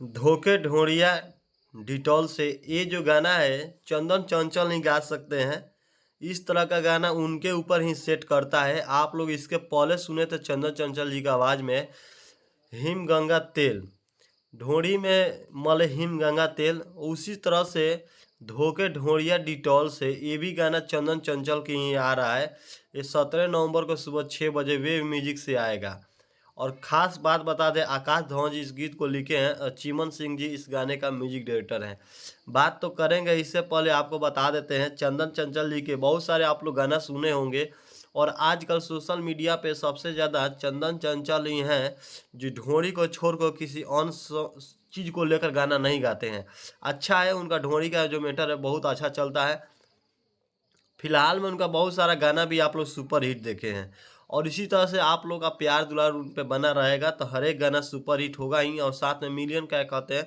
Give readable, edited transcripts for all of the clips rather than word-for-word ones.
धोखे ढोड़िया डिटॉल से ये जो गाना है चंदन चंचल नहीं गा सकते हैं। इस तरह का गाना उनके ऊपर ही सेट करता है। आप लोग इसके पहले सुने थे चंदन चंचल जी की आवाज़ में हिम गंगा तेल, ढोड़ी में मल हिम गंगा तेल। उसी तरह से धोखे ढोड़िया डिटॉल से ये भी गाना चंदन चंचल की ही आ रहा है। ये 17 नवंबर को सुबह 6 बजे वेव म्यूजिक से आएगा। और ख़ास बात बता दें, आकाश धवन जी इस गीत को लिखे हैं, चिमन सिंह जी इस गाने का म्यूजिक डायरेक्टर हैं। बात तो करेंगे, इससे पहले आपको बता देते हैं चंदन चंचल जी के बहुत सारे आप लोग गाना सुने होंगे। और आजकल सोशल मीडिया पे सबसे ज़्यादा चंदन चंचल ही हैं जो ढोड़ी को छोड़कर किसी अन्य चीज़ को लेकर गाना नहीं गाते हैं। अच्छा है, उनका ढोड़ी का जो मैटर है बहुत अच्छा चलता है। फिलहाल में उनका बहुत सारा गाना भी आप लोग सुपर हिट देखे हैं। और इसी तरह से आप लोग का प्यार दुलार उन पे बना रहेगा तो हर एक गाना सुपर हिट होगा ही। और साथ में मिलियन क्या कहते हैं,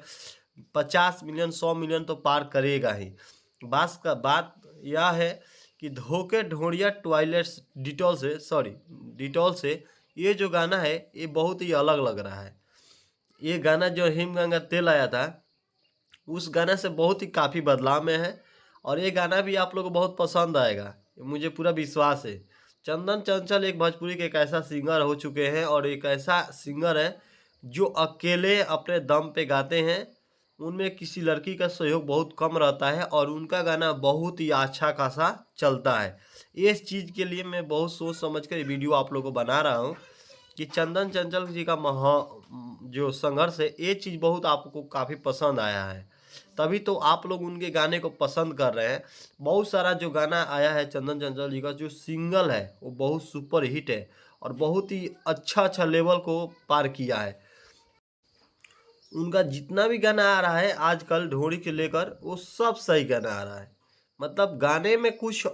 50 मिलियन 100 मिलियन तो पार करेगा ही। बात यह है कि धोखे ढोड़िया टॉयलेट्स डिटॉल से ये जो गाना है ये बहुत ही अलग लग रहा है। ये गाना जो हिमगंगा तेल आया था उस गाने से बहुत ही काफ़ी बदलाव में है। और ये गाना भी आप लोगों को बहुत पसंद आएगा, मुझे पूरा विश्वास है। चंदन चंचल एक भोजपुरी के एक ऐसा सिंगर हो चुके हैं और एक ऐसा सिंगर है जो अकेले अपने दम पे गाते हैं। उनमें किसी लड़की का सहयोग बहुत कम रहता है और उनका गाना बहुत ही अच्छा खासा चलता है। इस चीज़ के लिए मैं बहुत सोच समझ कर वीडियो आप लोगों को बना रहा हूँ कि चंदन चंचल जी का जो संघर्ष है ये चीज़ बहुत आपको काफ़ी पसंद आया है, तभी तो आप लोग उनके गाने को पसंद कर रहे हैं। बहुत सारा जो गाना आया है चंदन चंचल जी का जो सिंगल है वो बहुत सुपर हिट है और बहुत ही अच्छा लेवल को पार किया है। उनका जितना भी गाना आ रहा है आजकल ढोड़ी के लेकर वो सब सही गाना आ रहा है। मतलब गाने में कुछ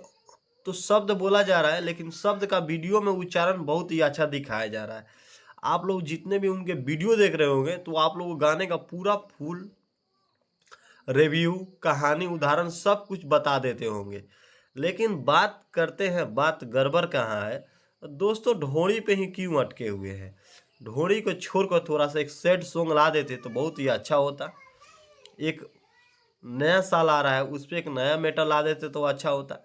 तो शब्द बोला जा रहा है लेकिन शब्द का वीडियो में उच्चारण बहुत ही अच्छा दिखाया जा रहा है। आप लोग जितने भी उनके वीडियो देख रहे होंगे तो आप लोग को गाने का पूरा फुल रिव्यू कहानी उदाहरण सब कुछ बता देते होंगे। लेकिन बात करते हैं, बात गड़बड़ कहाँ है दोस्तों, ढोड़ी पे ही क्यों अटके हुए हैं। ढोड़ी को छोड़कर थोड़ा सा एक सैड सॉन्ग ला देते तो बहुत ही अच्छा होता। एक नया साल आ रहा है उस पर एक नया मैटर ला देते तो अच्छा होता।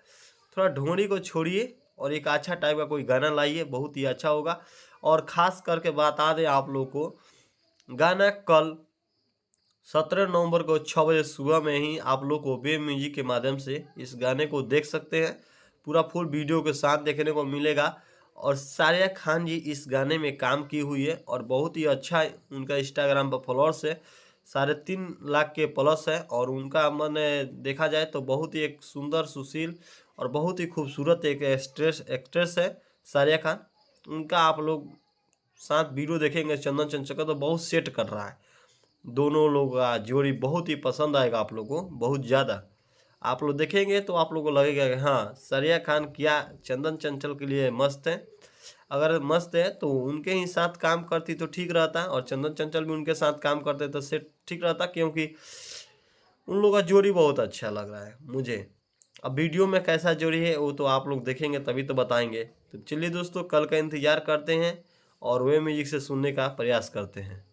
थोड़ा ढोड़ी को छोड़िए और एक अच्छा टाइप का कोई गाना लाइए, बहुत ही अच्छा होगा। और ख़ास करके बता दें आप लोग को, गाना कल 17 नवंबर को 6 बजे सुबह में ही आप लोग को वेब म्यूजिक के माध्यम से इस गाने को देख सकते हैं। पूरा फुल वीडियो के साथ देखने को मिलेगा। और सारिया खान जी इस गाने में काम की हुई है और बहुत ही अच्छा उनका इंस्टाग्राम पर फॉलोअर्स है, 3.5 लाख के प्लस है। और उनका मैंने देखा जाए तो बहुत ही एक सुंदर सुशील और बहुत ही खूबसूरत एक एक्ट्रेस है सारिया खान। उनका आप लोग साथ वीडियो देखेंगे चंदन चंचल का तो बहुत सेट कर रहा है। दोनों लोग का जोड़ी बहुत ही पसंद आएगा आप लोग को, बहुत ज़्यादा। आप लोग देखेंगे तो आप लोग को लगेगा कि हाँ सारिया खान क्या चंदन चंचल के लिए मस्त है। अगर मस्त है तो उनके ही साथ काम करती तो ठीक रहता और चंदन चंचल भी उनके साथ काम करते तो सेट ठीक रहता, क्योंकि उन लोगों का जोड़ी बहुत अच्छा लग रहा है मुझे। अब वीडियो में कैसा जोड़ी है वो तो आप लोग देखेंगे तभी तो बताएंगे। तो चलिए दोस्तों, कल का इंतज़ार करते हैं और वे म्यूजिक से सुनने का प्रयास करते हैं।